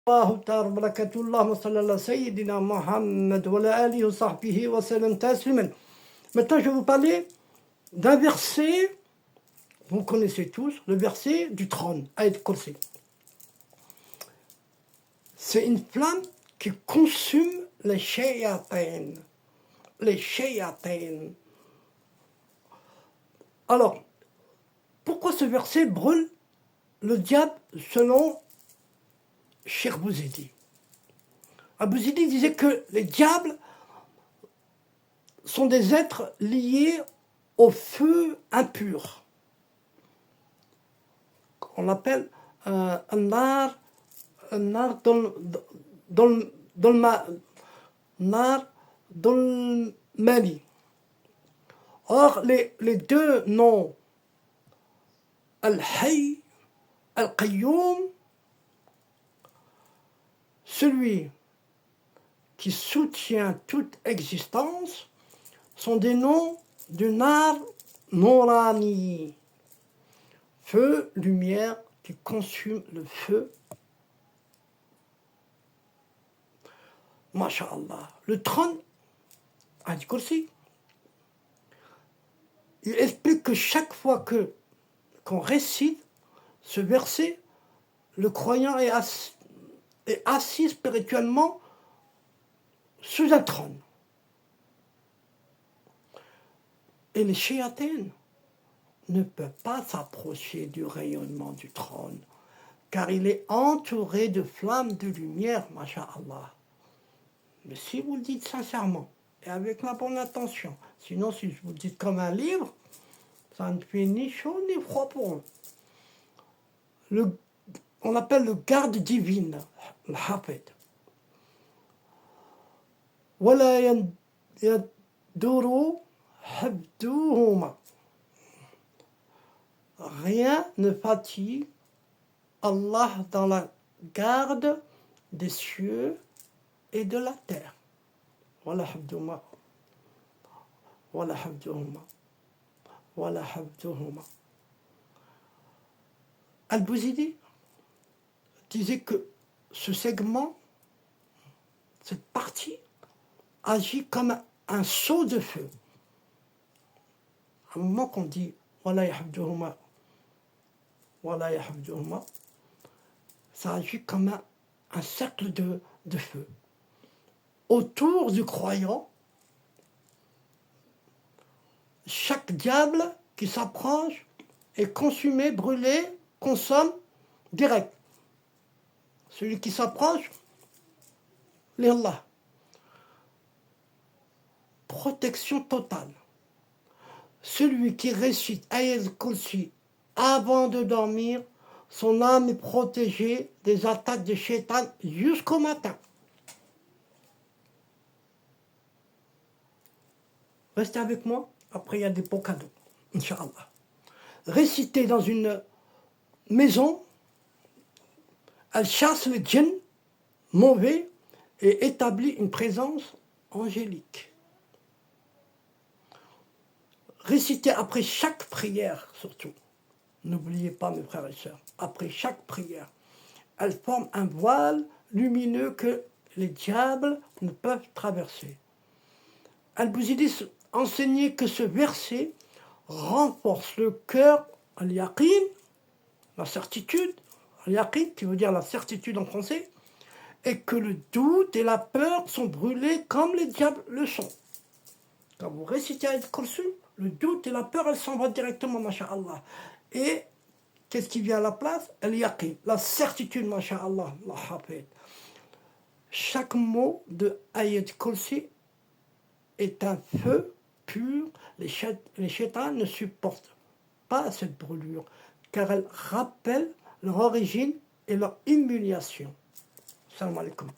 الله تعالى وبركاته اللهم صل على سيدنا محمد وعلى آله وصحبه وسلم تسليما. Maintenant, je vais vous parler d'un verset, vous connaissez tous, le verset du trône, Ayat Kursi. C'est une flamme qui consume les shayatin. Les shayatin. Alors, pourquoi ce verset brûle le diable selon Cheikh Bouzidi? Bouzidi disait que les diables sont des êtres liés au feu impur. On l'appelle un nar mani. Or, les deux noms, Al-Hayy, Al-Qayyum, celui qui soutient toute existence, sont des noms du nar Nourani, feu, lumière qui consume le feu. Masha'Allah. Le trône, Ayat Kursi, il explique que chaque fois qu'on récite ce verset, le croyant est assis spirituellement sous un trône. Et les shayatins ne peuvent pas s'approcher du rayonnement du trône, car il est entouré de flammes de lumière, masha'Allah. Mais si vous le dites sincèrement, et avec la bonne intention, sinon si vous le dites comme un livre, ça ne fait ni chaud ni froid pour eux. On l'appelle le garde divine, le hafid. ولا يدور حفظهما. Rien ne fatigue Allah dans la garde des cieux et de la terre. ولا حفظهما ولا حفظهما ولا حفظهما. Al-Bouzidi disait que ce segment, cette partie, agit comme un seau de feu. À un moment qu'on dit Wala yahfduhuma, Wala yahfduhuma, ça agit comme un cercle de feu. Autour du croyant, chaque diable qui s'approche est consumé, brûlé, consomme direct. Celui qui s'approche, l'Allah. Protection totale. Celui qui récite Ayat Kursi avant de dormir, son âme est protégée des attaques de Shaitan jusqu'au matin. Restez avec moi, après il y a des beaux cadeaux, Inch'Allah. Réciter dans une maison, elle chasse le djinn mauvais et établit une présence angélique. Réciter après chaque prière, surtout. N'oubliez pas, mes frères et sœurs, après chaque prière, elle forme un voile lumineux que les diables ne peuvent traverser. Al-Bouzidi enseignait que ce verset renforce le cœur, al-yaqin, la certitude, al-yaqin, qui veut dire la certitude en français, et que le doute et la peur sont brûlés comme les diables le sont. Quand vous récitez Ayat Kursi, le doute et la peur, elles s'en vont directement, masha'Allah. Et qu'est-ce qui vient à la place? Al-yaqin, la certitude, masha'Allah, la hafid. Chaque mot de Ayat Kursi est un feu pur. Les shaitans ne supportent pas cette brûlure, car elle rappelle leur origine et leur humiliation. Salam alaikum.